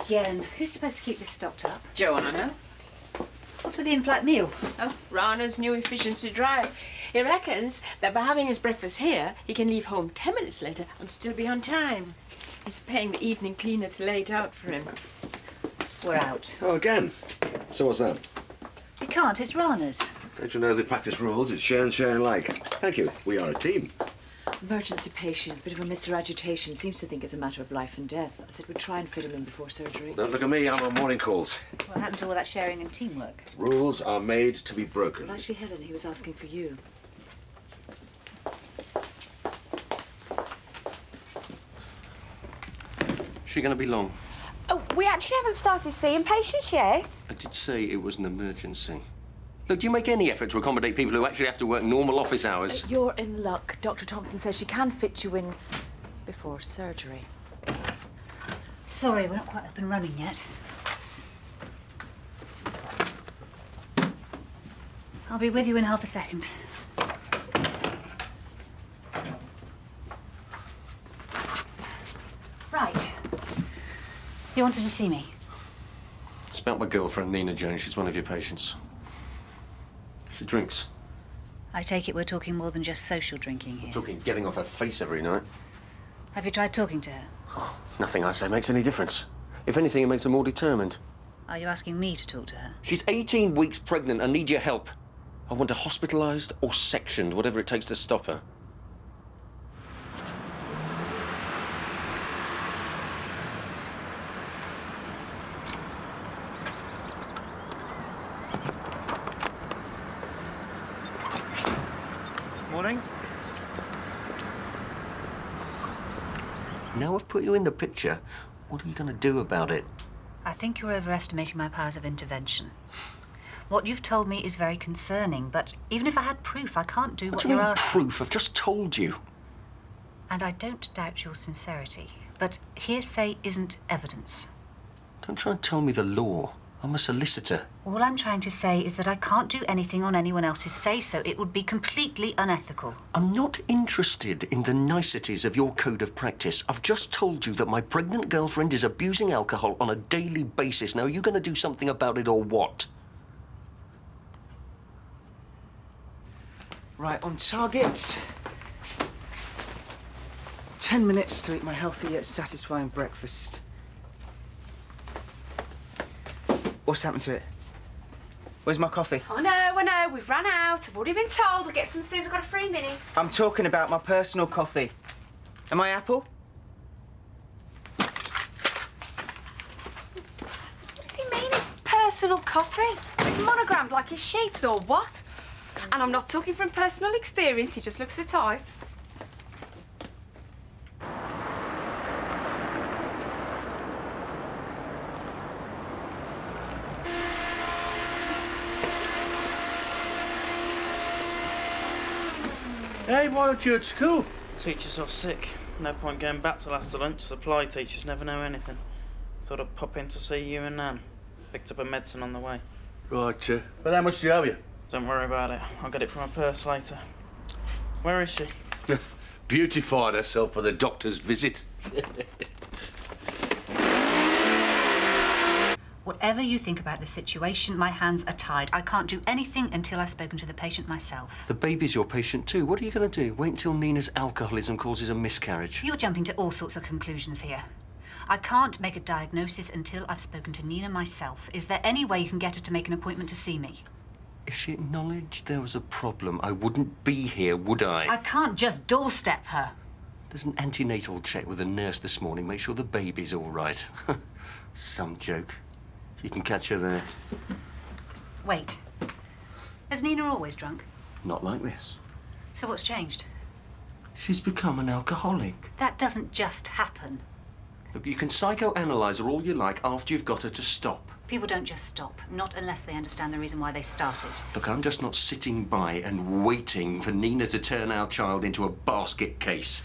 again. Who's supposed to keep this stocked up? Joanna. What's with the in-flight meal? Oh, Rana's new efficiency drive. He reckons that by having his breakfast here, he can leave home 10 minutes later and still be on time. He's paying the evening cleaner to lay it out for him. We're out. Oh, again? So what's that? You can't, it's Rana's. Don't you know the practice rules? It's share and like. Thank you. We are a team. Emergency patient, bit of a Mr. Agitation, seems to think it's a matter of life and death. I said we'd try and fit him in before surgery. Don't look at me, I'm on morning calls. What happened to all that sharing and teamwork? Rules are made to be broken. Well, actually, Helen, he was asking for you. Is she going to be long? Oh, we actually haven't started seeing patients yet. I did say it was an emergency. Look, do you make any effort to accommodate people who actually have to work normal office hours? You're in luck. Dr. Thompson says she can fit you in before surgery. Sorry, we're not quite up and running yet. I'll be with you in half a second. Right. You wanted to see me? It's about my girlfriend, Nina Jones. She's one of your patients. She drinks. I take it we're talking more than just social drinking here. We're talking getting off her face every night. Have you tried talking to her? Oh, nothing I say makes any difference. If anything, it makes her more determined. Are you asking me to talk to her? She's 18 weeks pregnant and needs your help. I want her hospitalised or sectioned, whatever it takes to stop her. Morning. Now I've put you in the picture, what are you going to do about it? I think you're overestimating my powers of intervention. What you've told me is very concerning, but even if I had proof, I can't do what do you you're mean asking. proof? I've just told you. And I don't doubt your sincerity, but hearsay isn't evidence. Don't try and tell me the law. I'm a solicitor. All I'm trying to say is that I can't do anything on anyone else's say-so. It would be completely unethical. I'm not interested in the niceties of your code of practice. I've just told you that my pregnant girlfriend is abusing alcohol on a daily basis. Now, are you going to do something about it or what? Right, on target. 10 minutes to eat my healthy yet satisfying breakfast. What's happened to it? Where's my coffee? Oh, no, I know. We've run out. I've already been told. I'll get some as soon as I've got a free minute. I'm talking about my personal coffee. Am I Apple? What does he mean, his personal coffee? Monogrammed like his sheets or what? And I'm not talking from personal experience. He just looks the type. Hey, why aren't you at school? Teacher's off sick. No point going back till after lunch. Supply teachers never know anything. Thought I'd pop in to see you and Nan. Picked up a medicine on the way. Right, well, how much do you owe you? Don't worry about it. I'll get it from my purse later. Where is she? Beautified herself for the doctor's visit. Whatever you think about the situation, my hands are tied. I can't do anything until I've spoken to the patient myself. The baby's your patient too. What are you going to do? Wait until Nina's alcoholism causes a miscarriage? You're jumping to all sorts of conclusions here. I can't make a diagnosis until I've spoken to Nina myself. Is there any way you can get her to make an appointment to see me? If she acknowledged there was a problem, I wouldn't be here, would I? I can't just doorstep her. There's an antenatal check with a nurse this morning. Make sure the baby's all right. Some joke. You can catch her there. Wait. Has Nina always drunk? Not like this. So what's changed? She's become an alcoholic. That doesn't just happen. Look, you can psychoanalyze her all you like after you've got her to stop. People don't just stop, not unless they understand the reason why they started. Look, I'm just not sitting by and waiting for Nina to turn our child into a basket case.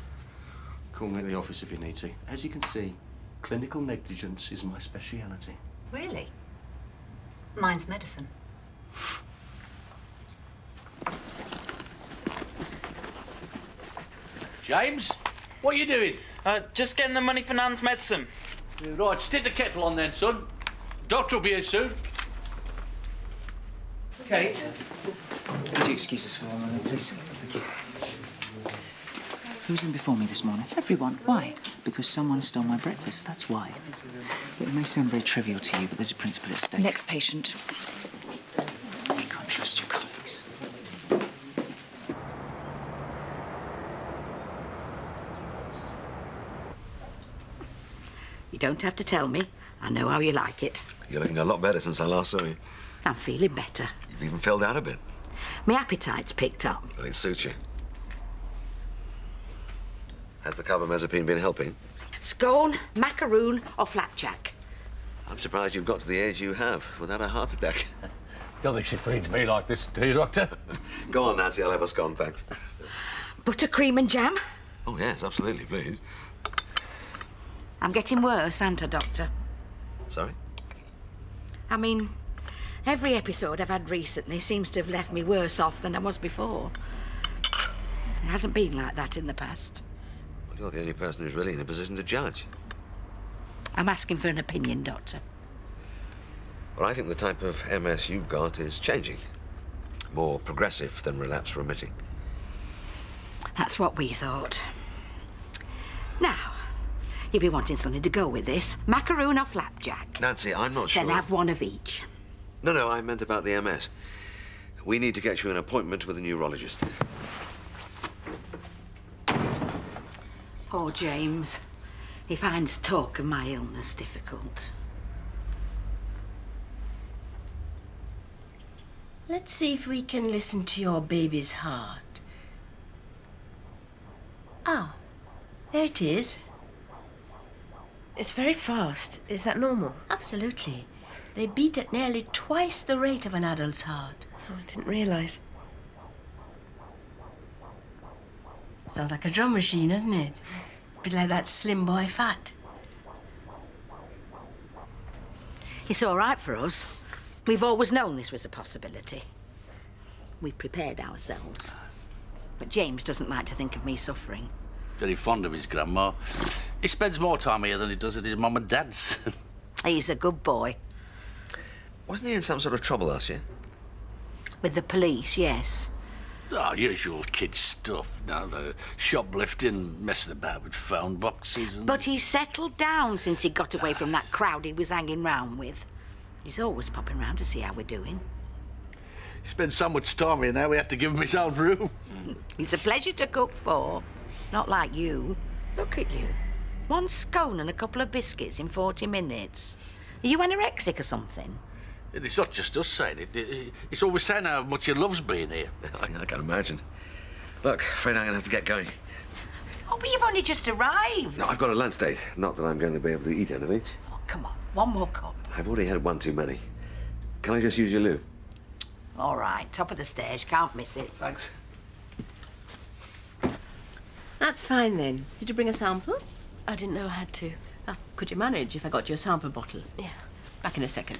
Call me at the office if you need to. As you can see, clinical negligence is my speciality. Really? Mine's medicine. James, what are you doing? Just getting the money for Nan's medicine. Right, stick the kettle on then, son. Doctor will be here soon. Kate, would you excuse us for a moment, please? Thank you. Who was in before me this morning? Everyone. Why? Because someone stole my breakfast, that's why. It may sound very trivial to you, but there's a principle at stake. Next patient. You can't trust your colleagues. You don't have to tell me. I know how you like it. You're looking a lot better since I last saw you. I'm feeling better. You've even filled out a bit. My appetite's picked up. But it suits you. Has the carbamazepine been helping? Scone, macaroon or flapjack? I'm surprised you've got to the age you have without a heart attack. Don't think she feeds me like this, do you, Doctor? Go on, Nancy, I'll have a scone, thanks. Buttercream and jam? Oh, yes, absolutely, please. I'm getting worse, aren't I, Doctor? Sorry? I mean, every episode I've had recently seems to have left me worse off than I was before. It hasn't been like that in the past. Well, you're the only person who's really in a position to judge. I'm asking for an opinion, Doctor. Well, I think the type of MS you've got is changing. More progressive than relapse-remitting. That's what we thought. Now, you'll be wanting something to go with this. Macaroon or flapjack? Nancy, I'm not sure. Then have one of each. No, I meant about the MS. We need to get you an appointment with a neurologist. Poor James. He finds talk of my illness difficult. Let's see if we can listen to your baby's heart. Ah, there it is. It's very fast. Is that normal? Absolutely. They beat at nearly twice the rate of an adult's heart. Oh, I didn't realise. Sounds like a drum machine, doesn't it? A bit like that Slim Boy Fat. It's all right for us. We've always known this was a possibility. We've prepared ourselves. But James doesn't like to think of me suffering. Very fond of his grandma. He spends more time here than he does at his mum and dad's. He's a good boy. Wasn't he in some sort of trouble last year? With the police, yes. Oh, usual kid stuff. No, the shoplifting, messing about with phone boxes and... But he's settled down since he got away from that crowd he was hanging round with. He's always popping round to see how we're doing. He spends so much time here now we have to give him his own room. He's a pleasure to cook for. Not like you. Look at you. One scone and a couple of biscuits in 40 minutes. Are you anorexic or something? It's not just us saying it. It's always saying how much he loves being here. I can imagine. Look, afraid I'm going to have to get going. Oh, but you've only just arrived. No, I've got a lunch date. Not that I'm going to be able to eat anything. Oh, come on. One more cup. I've already had one too many. Can I just use your loo? All right. Top of the stairs. Can't miss it. Thanks. That's fine, then. Did you bring a sample? I didn't know I had to. Ah, could you manage if I got you a sample bottle? Yeah. Back in a second.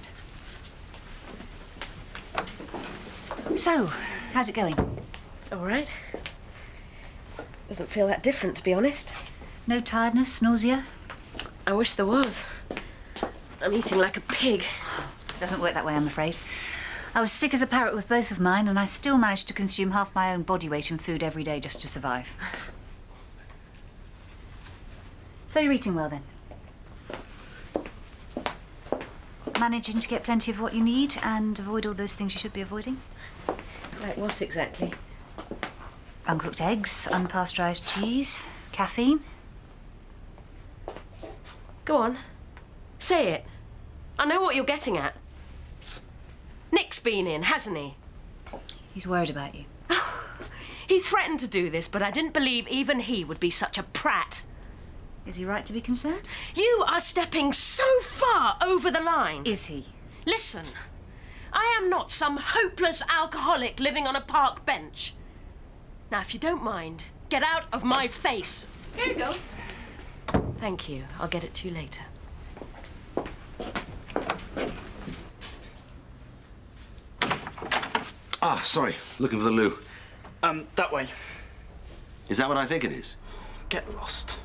So, how's it going? All right. Doesn't feel that different, to be honest. No tiredness, nausea? I wish there was. I'm eating like a pig. It doesn't work that way, I'm afraid. I was sick as a parrot with both of mine, and I still managed to consume half my own body weight in food every day just to survive. So you're eating well, then? Managing to get plenty of what you need and avoid all those things you should be avoiding? Like what exactly? Uncooked eggs, unpasteurised cheese, caffeine. Go on. Say it. I know what you're getting at. Nick's been in, hasn't he? He's worried about you. He threatened to do this, but I didn't believe even he would be such a prat. Is he right to be concerned? You are stepping so far over the line. Is he? Listen, I am not some hopeless alcoholic living on a park bench. Now, if you don't mind, get out of my face. Here you go. Thank you. I'll get it to you later. Ah, sorry. Looking for the loo. That way. Is that what I think it is? Get lost.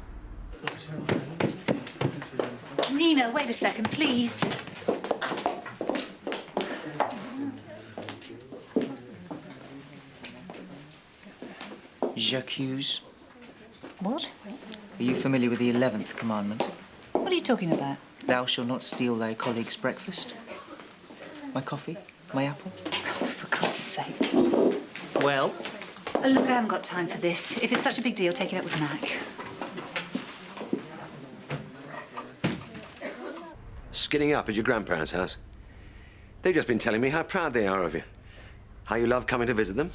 Nina, wait a second, please. J'accuse. What? Are you familiar with the 11th commandment? What are you talking about? Thou shalt not steal thy colleague's breakfast. My coffee? My apple? Oh, for God's sake. Well? Look, I haven't got time for this. If it's such a big deal, take it up with Mac. Skinning up at your grandparents' house. They've just been telling me how proud they are of you. How you love coming to visit them.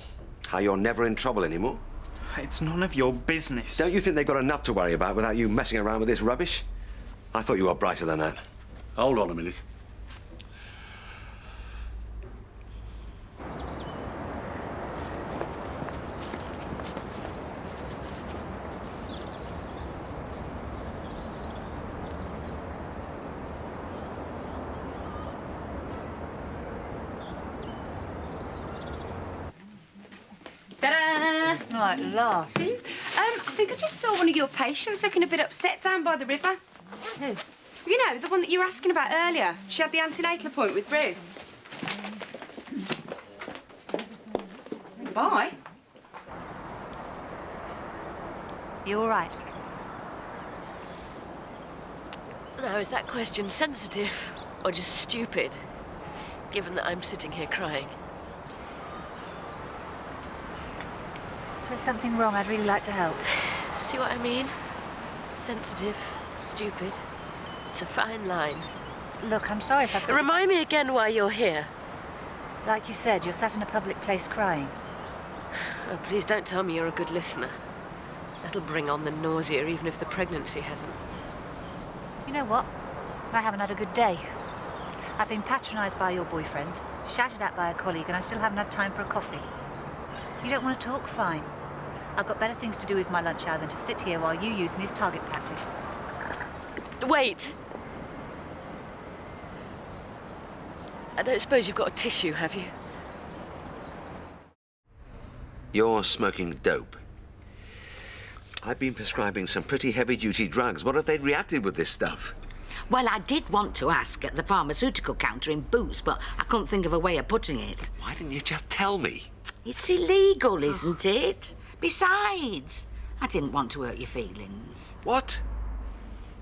How you're never in trouble anymore. It's none of your business. Don't you think they've got enough to worry about without you messing around with this rubbish? I thought you were brighter than that. Hold on a minute. Ta-da! Right, last. I think I just saw one of your patients looking a bit upset down by the river. Who? You know, the one that you were asking about earlier. She had the antenatal appointment with Ruth. Bye. You all right? Now, is that question sensitive or just stupid, given that I'm sitting here crying? If there's something wrong, I'd really like to help. See what I mean? Sensitive, stupid. It's a fine line. Look, I'm sorry if I... Remind me again why you're here. Like you said, you're sat in a public place crying. Oh, please don't tell me you're a good listener. That'll bring on the nausea, even if the pregnancy hasn't. You know what? I haven't had a good day. I've been patronised by your boyfriend, shouted at by a colleague, and I still haven't had time for a coffee. You don't want to talk? Fine. I've got better things to do with my lunch hour than to sit here while you use me as target practice. Wait. I don't suppose you've got a tissue, have you? You're smoking dope. I've been prescribing some pretty heavy-duty drugs. What if they'd reacted with this stuff? Well, I did want to ask at the pharmaceutical counter in Boots, but I couldn't think of a way of putting it. Why didn't you just tell me? It's illegal, isn't it? Besides, I didn't want to hurt your feelings. What?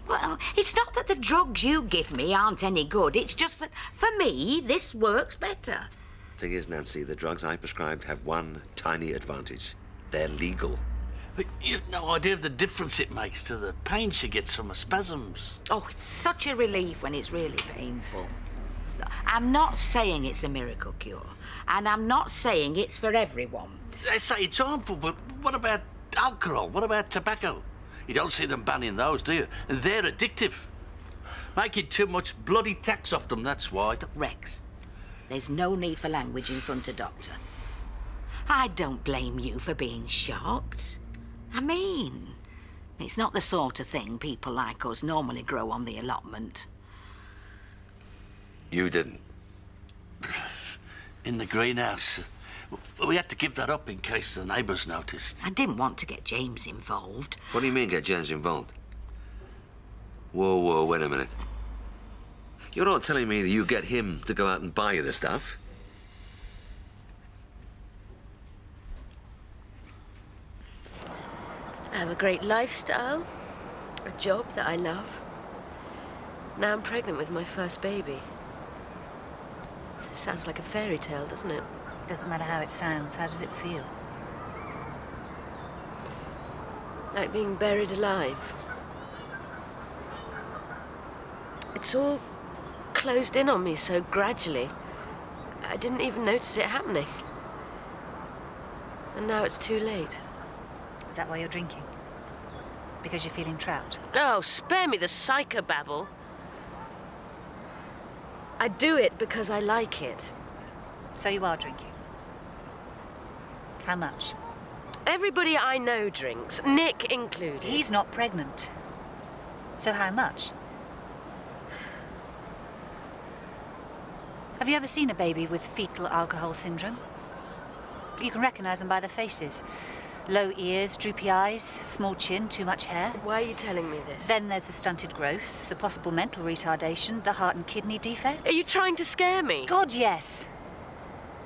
Well, it's not that the drugs you give me aren't any good. It's just that, for me, this works better. Thing is, Nancy, the drugs I prescribed have one tiny advantage. They're legal. But you've no idea of the difference it makes to the pain she gets from her spasms. Oh, it's such a relief when it's really painful. I'm not saying it's a miracle cure, and I'm not saying it's for everyone. They say it's harmful, but what about alcohol? What about tobacco? You don't see them banning those, do you? And they're addictive. Making too much bloody tax off them, that's why. Rex, there's no need for language in front of Doctor. I don't blame you for being shocked. I mean, it's not the sort of thing people like us normally grow on the allotment. You didn't. In the greenhouse. We had to give that up in case the neighbours noticed. I didn't want to get James involved. What do you mean, get James involved? Whoa, wait a minute. You're not telling me that you get him to go out and buy you the stuff? I have a great lifestyle, a job that I love. Now I'm pregnant with my first baby. Sounds like a fairy tale, doesn't it? Doesn't matter how it sounds. How does it feel? Like being buried alive. It's all closed in on me so gradually. I didn't even notice it happening. And now it's too late. Is that why you're drinking? Because you're feeling trapped? Oh, spare me the psychobabble. I do it because I like it. So you are drinking? How much? Everybody I know drinks, Nick included. He's not pregnant. So how much? Have you ever seen a baby with fetal alcohol syndrome? You can recognize them by their faces. Low ears, droopy eyes, small chin, too much hair. Why are you telling me this? Then there's the stunted growth, the possible mental retardation, the heart and kidney defects. Are you trying to scare me? God, yes.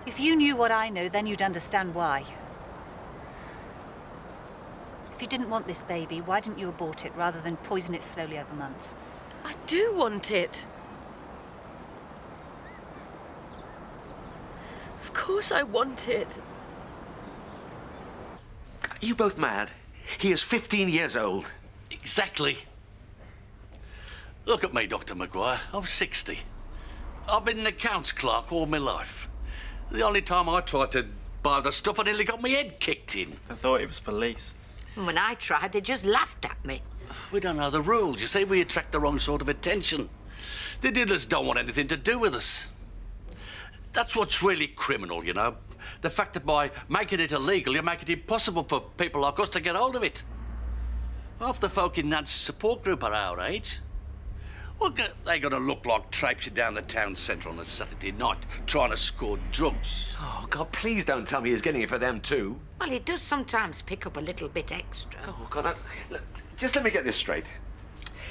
If you knew what I know, then you'd understand why. If you didn't want this baby, why didn't you abort it rather than poison it slowly over months? I do want it. Of course I want it. Are you both mad? He is 15 years old. Exactly. Look at me, Dr. Maguire. I'm 60. I've been an accounts clerk all my life. The only time I tried to buy the stuff, I nearly got my head kicked in. I thought it was police. When I tried, they just laughed at me. We don't know the rules. You see, we attract the wrong sort of attention. The dealers don't want anything to do with us. That's what's really criminal, you know. The fact that by making it illegal, you make it impossible for people like us to get hold of it. Half the folk in Nancy's support group are our age. Well, they got to look like traipsing down the town centre on a Saturday night trying to score drugs. Oh, God, please don't tell me he's getting it for them too. Well, he does sometimes pick up a little bit extra. Oh, God, look, just let me get this straight.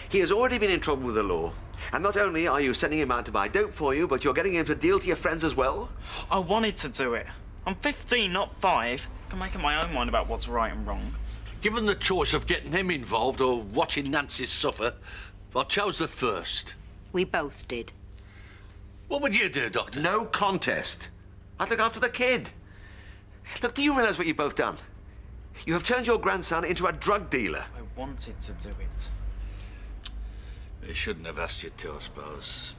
He has already been in trouble with the law. And not only are you sending him out to buy dope for you, but you're getting him to deal to your friends as well? I wanted to do it. I'm 15, not 5. I can make up my own mind about what's right and wrong. Given the choice of getting him involved or watching Nancy suffer, I chose the first. We both did. What would you do, Doctor? No contest. I'd look after the kid. Look, do you realise what you've both done? You have turned your grandson into a drug dealer. I wanted to do it. They shouldn't have asked you to, I suppose.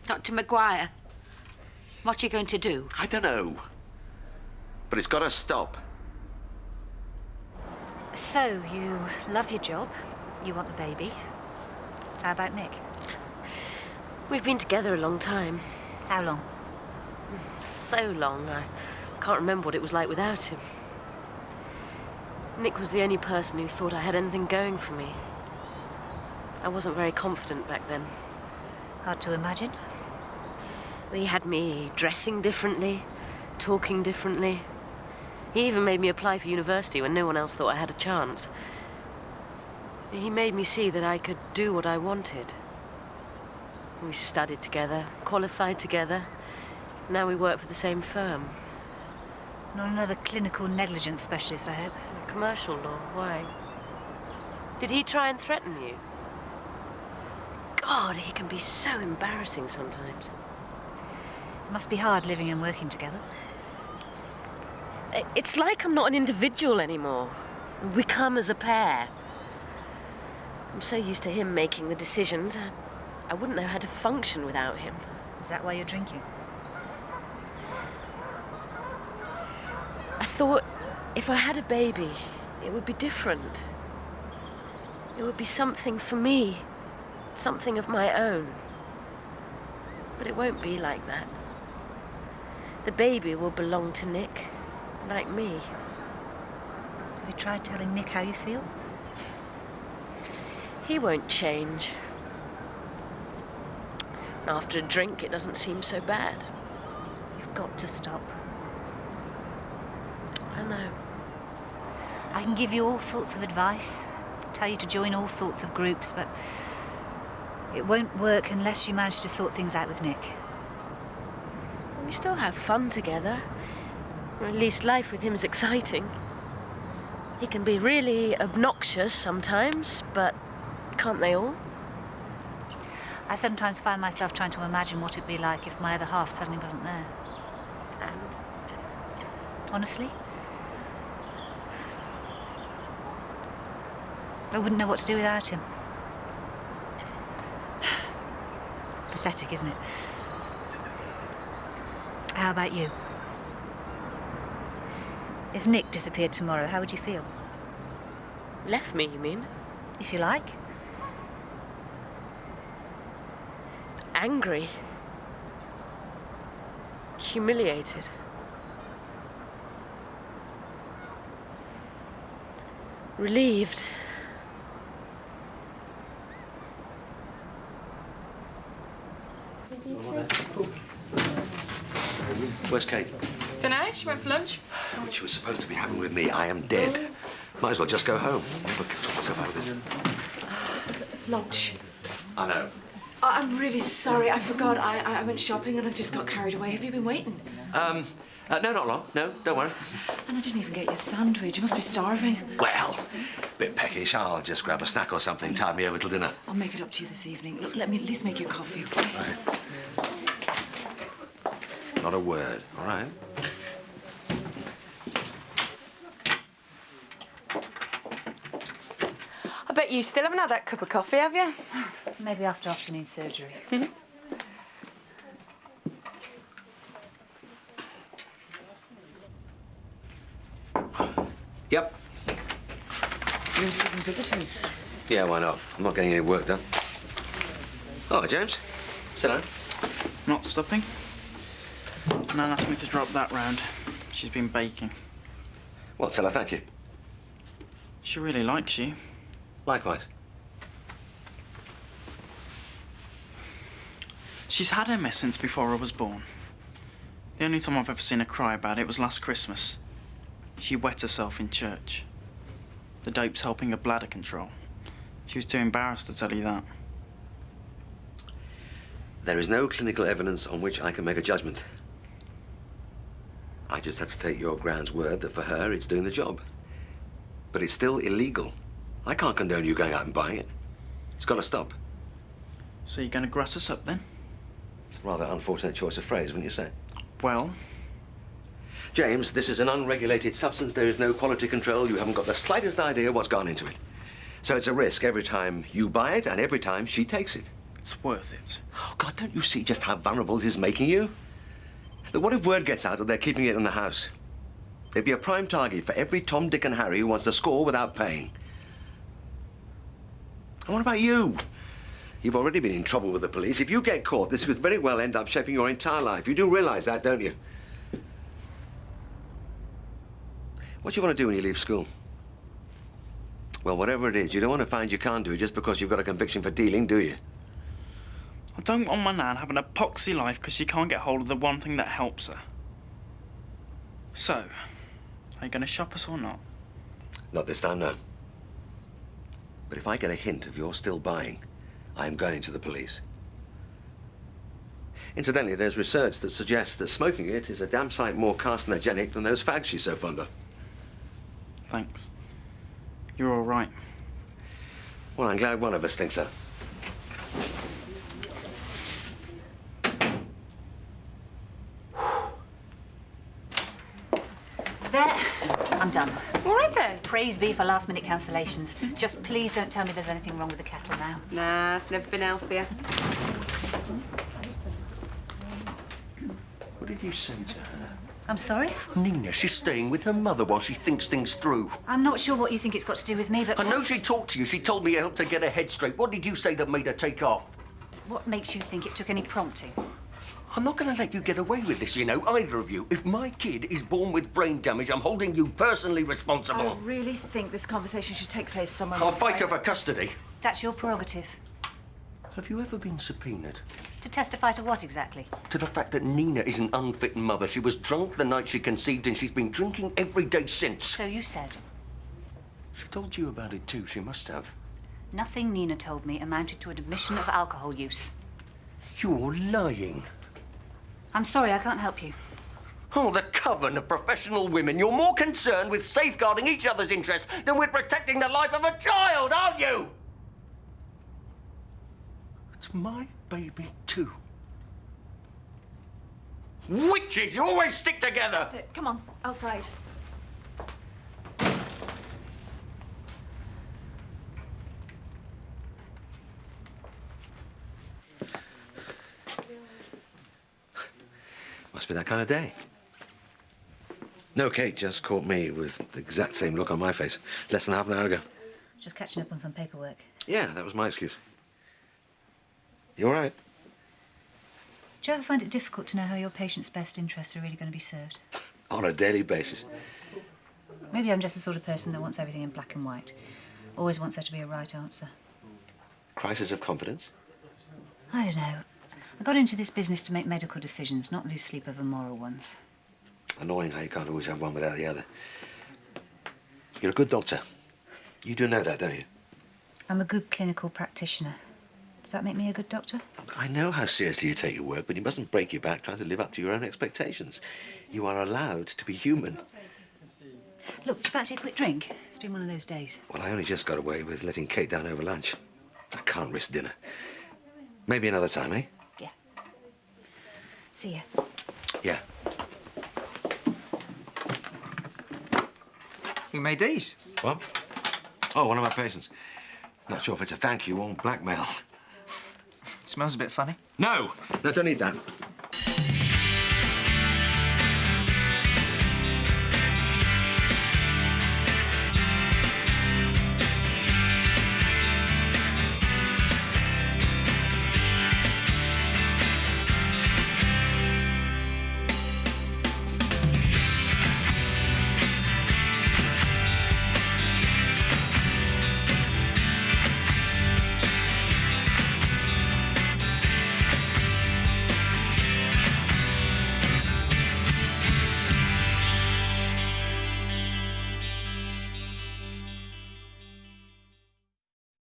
Dr. Maguire, what are you going to do? I don't know. But it's got to stop. So, you love your job, you want the baby. How about Nick? We've been together a long time. How long? So long, I can't remember what it was like without him. Nick was the only person who thought I had anything going for me. I wasn't very confident back then. Hard to imagine. He had me dressing differently, talking differently. He even made me apply for university when no one else thought I had a chance. He made me see that I could do what I wanted. We studied together, qualified together. Now we work for the same firm. Not another clinical negligence specialist, I hope. Commercial law, why? Did he try and threaten you? God, he can be so embarrassing sometimes. It must be hard living and working together. It's like I'm not an individual anymore. We come as a pair. I'm so used to him making the decisions, I wouldn't know how to function without him. Is that why you're drinking? I thought if I had a baby, it would be different. It would be something for me, something of my own. But it won't be like that. The baby will belong to Nick, like me. Have you tried telling Nick how you feel? He won't change. After a drink, it doesn't seem so bad. You've got to stop. I know. I can give you all sorts of advice, tell you to join all sorts of groups, but it won't work unless you manage to sort things out with Nick. We still have fun together. Or at least life with him is exciting. He can be really obnoxious sometimes, but can't they all? I sometimes find myself trying to imagine what it'd be like if my other half suddenly wasn't there. And honestly, I wouldn't know what to do without him. Pathetic, isn't it? How about you? If Nick disappeared tomorrow, how would you feel? left me, you mean? If you like. Angry. Humiliated. Relieved. Where's Kate? Dunno, she went for lunch. Which you were supposed to be having with me. I am dead. Might as well just go home. Never took myself out of this. Lunch. I know. I'm really sorry. I forgot. I went shopping and I just got carried away. Have you been waiting? No, not long. No, don't worry. And I didn't even get your sandwich. You must be starving. Well, bit peckish. I'll just grab a snack or something, tide me over till dinner. I'll make it up to you this evening. Look, let me at least make you coffee, okay? Right. Not a word, all right? I bet you still haven't had that cup of coffee, have you? Maybe after afternoon surgery. Yep. You're receiving visitors. Yeah, why not? I'm not getting any work done. Oh, James. Sit down. Not stopping. Nan asked me to drop that round. She's been baking. Well, tell her thank you. She really likes you. Likewise. She's had MS since before I was born. The only time I've ever seen her cry about it was last Christmas. She wet herself in church. The dope's helping her bladder control. She was too embarrassed to tell you that. There is no clinical evidence on which I can make a judgment. I just have to take your ground's word that for her it's doing the job. But it's still illegal. I can't condone you going out and buying it. It's got to stop. So you're going to grass us up then? It's a rather unfortunate choice of phrase, wouldn't you say? Well? James, this is an unregulated substance. There is no quality control. You haven't got the slightest idea what's gone into it. So it's a risk every time you buy it and every time she takes it. It's worth it. Oh, God, don't you see just how vulnerable it is making you? Look, what if word gets out that they're keeping it in the house? They'd be a prime target for every Tom, Dick, and Harry who wants to score without paying. And what about you? You've already been in trouble with the police. If you get caught, this could very well end up shaping your entire life. You do realize that, don't you? What do you want to do when you leave school? Well, whatever it is, you don't want to find you can't do it just because you've got a conviction for dealing, do you? I don't want my nan having a poxy life because she can't get hold of the one thing that helps her. So, are you going to shop us or not? Not this time, no. But if I get a hint of you're still buying, I'm going to the police. Incidentally, there's research that suggests that smoking it is a damn sight more carcinogenic than those fags she's so fond of. Thanks. You're all right. Well, I'm glad one of us thinks so. There. I'm done. Alrighty. Praise be for last-minute cancellations. Just please don't tell me there's anything wrong with the kettle now. Nah, it's never been healthier. What did you say to her? I'm sorry? Nina, she's staying with her mother while she thinks things through. I'm not sure what you think it's got to do with me, but... I know she talked to you. She told me you helped her get her head straight. What did you say that made her take off? What makes you think it took any prompting? I'm not going to let you get away with this, you know, either of you. If my kid is born with brain damage, I'm holding you personally responsible. I really think this conversation should take place somewhere... I'll fight over custody. That's your prerogative. Have you ever been subpoenaed? To testify to what exactly? To the fact that Nina is an unfit mother. She was drunk the night she conceived and she's been drinking every day since. So you said. She told you about it too, she must have. Nothing Nina told me amounted to an admission of alcohol use. You're lying. I'm sorry, I can't help you. Oh, the coven of professional women. You're more concerned with safeguarding each other's interests than with protecting the life of a child, aren't you? It's my baby, too. Witches, you always stick together! That's it. Come on, outside. Must be that kind of day. No, Kate just caught me with the exact same look on my face less than half an hour ago. Just catching up on some paperwork. Yeah, that was my excuse. You all right? Do you ever find it difficult to know how your patient's best interests are really going to be served? On a daily basis. Maybe I'm just the sort of person that wants everything in black and white. Always wants there to be a right answer. Crisis of confidence? I don't know. I got into this business to make medical decisions, not lose sleep over moral ones. Annoying how you can't always have one without the other. You're a good doctor. You do know that, don't you? I'm a good clinical practitioner. Does that make me a good doctor? Look, I know how seriously you take your work, but you mustn't break your back trying to live up to your own expectations. You are allowed to be human. Look, do you fancy a quick drink? It's been one of those days. Well, I only just got away with letting Kate down over lunch. I can't risk dinner. Maybe another time, eh? Yeah. See ya. Yeah. Who made these? What? Oh, one of my patients. Not sure if it's a thank you or blackmail. It smells a bit funny. No! No, don't need that.